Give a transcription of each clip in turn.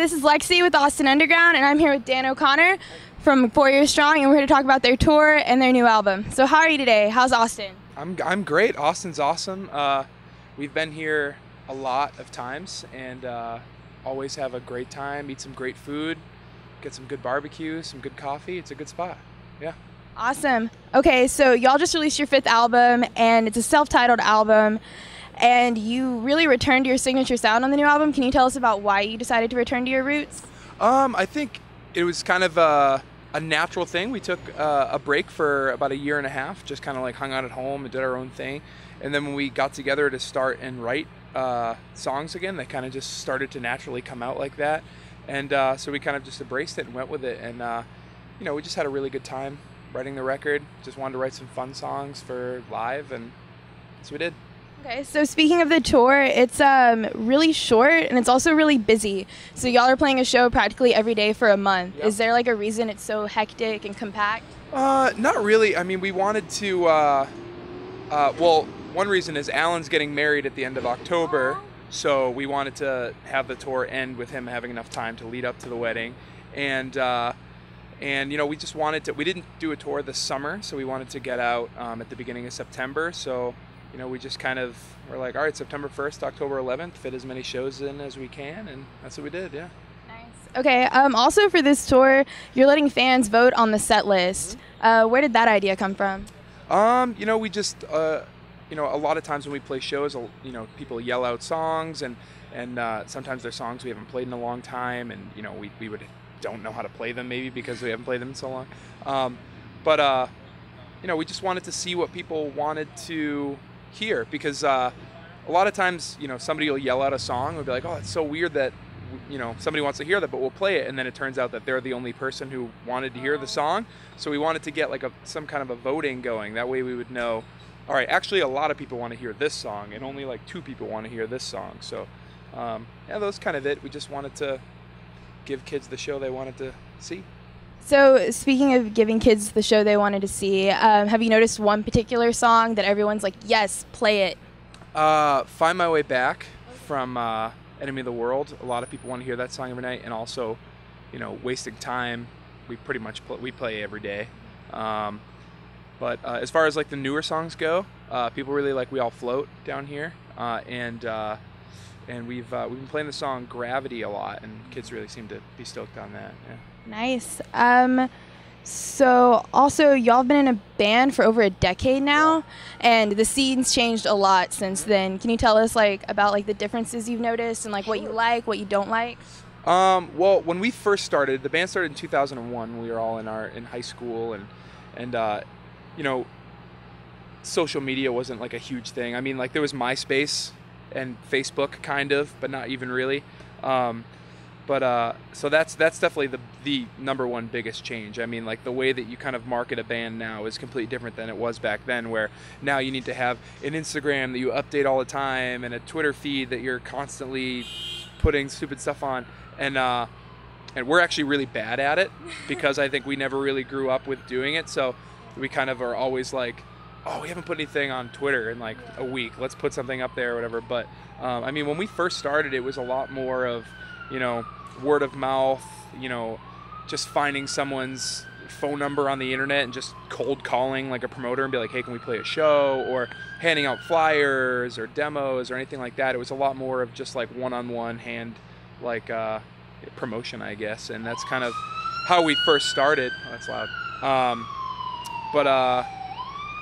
this is Lexy with Austin Underground, and I'm here with Dan O'Connor from 4 Years Strong, and we're here to talk about their tour and their new album. So how are you today? How's Austin? I'm great. Austin's awesome. We've been here a lot of times and always have a great time, eat some great food, get some good barbecue, some good coffee. It's a good spot. Yeah. Awesome. Okay, so y'all just released your 5th album, and it's a self-titled album, and you really returned to your signature sound on the new album. Can you tell us about why you decided to return to your roots? I think it was kind of a natural thing. We took a break for about a year and a half, just kind of like hung out at home and did our own thing. And then when we got together to start and write songs again, they kind of just started to naturally come out like that. And so we kind of just embraced it and went with it. And, we just had a really good time writing the record. Just wanted to write some fun songs for live, and that's what we did. Okay, so speaking of the tour, it's really short and it's also really busy. So y'all are playing a show practically every day for a month. Yep. Is there like a reason it's so hectic and compact? Not really. I mean, we wanted to, well, one reason is Alan's getting married at the end of October, so we wanted to have the tour end with him having enough time to lead up to the wedding. And we just wanted to, we didn't do a tour this summer, so we wanted to get out at the beginning of September. So we just kind of were like, all right, September 1st, October 11th, fit as many shows in as we can, and that's what we did, yeah. Nice. Okay, also for this tour, you're letting fans vote on the set list. Where did that idea come from? We just, a lot of times when we play shows, people yell out songs, and sometimes they're songs we haven't played in a long time, and, we don't know how to play them maybe because we haven't played them in so long. We just wanted to see what people wanted to hear, because a lot of times somebody will yell out a song, we'll be like, oh, it's so weird that somebody wants to hear that, but we'll play it, and then it turns out that they're the only person who wanted to hear the song. So we wanted to get like some kind of a voting going, that way we would know, all right, actually a lot of people want to hear this song and only like 2 people want to hear this song. So yeah, that was kind of it. We just wanted to give kids the show they wanted to see. So speaking of giving kids the show they wanted to see, have you noticed one particular song that everyone's like, yes, play it? Find My Way Back from Enemy of the World. A lot of people want to hear that song every night. And also, Wasting Time, we pretty much we play every day. But as far as like the newer songs go, people really like We All Float down here. And we've been playing the song Gravity a lot, and kids really seem to be stoked on that. Yeah. Nice. So also y'all have been in a band for over a decade now, and the scene's changed a lot since then. Can you tell us about the differences you've noticed and what you like, what you don't like? Well, when we first started, the band started in 2001. We were all in high school, and social media wasn't like a huge thing. I mean, there was MySpace and Facebook kind of, but not even really. So that's definitely the number one biggest change. I mean, the way that you kind of market a band now is completely different than it was back then, where now you need to have an Instagram that you update all the time and a Twitter feed that you're constantly putting stupid stuff on. And we're actually really bad at it because I think we never really grew up with doing it. So we kind of are always like, oh, we haven't put anything on Twitter in a week. Let's put something up there or whatever. But I mean, when we first started, it was a lot more of, word of mouth, just finding someone's phone number on the internet and just cold calling a promoter and be like, hey, can we play a show? Or handing out flyers or demos or anything like that. It was a lot more of just one-on-one hand promotion, I guess. And that's kind of how we first started. Oh, that's loud.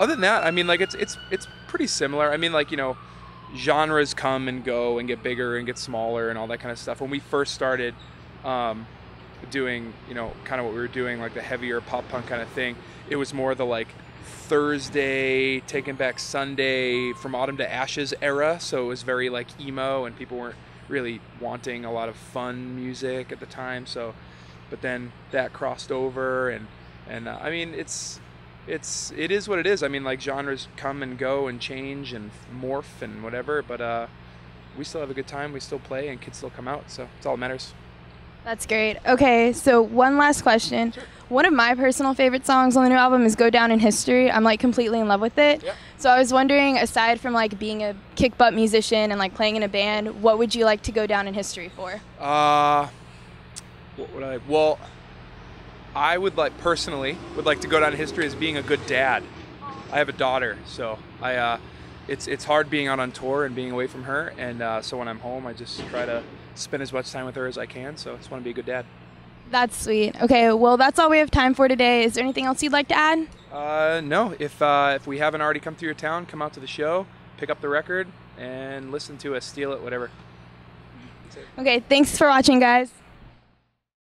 Other than that, I mean, it's pretty similar. I mean, genres come and go and get bigger and get smaller and all that kind of stuff. When we first started doing, kind of what we were doing, the heavier pop punk kind of thing, it was more the Thursday, Taking Back Sunday, From Autumn to Ashes era. So it was very emo, and people weren't really wanting a lot of fun music at the time. So, but then that crossed over, and I mean, it is what it is. I mean, genres come and go and change and morph and whatever, but we still have a good time. We still play, and kids still come out, so it's all that matters. That's great. Okay, so one last question. Sure. One of my personal favorite songs on the new album is Go Down in History. I'm completely in love with it. Yeah. So I was wondering, aside from being a kick butt musician and playing in a band, what would you like to go down in history for? What would I? Well, I would personally would like to go down in history as being a good dad. I have a daughter, so it's hard being out on tour and being away from her, and so when I'm home, I just try to spend as much time with her as I can. So I just want to be a good dad. That's sweet. Okay, well, that's all we have time for today. Is there anything else you'd like to add? No. If we haven't already come through your town, come out to the show, pick up the record, and listen to us, steal it, whatever. Okay, thanks for watching, guys.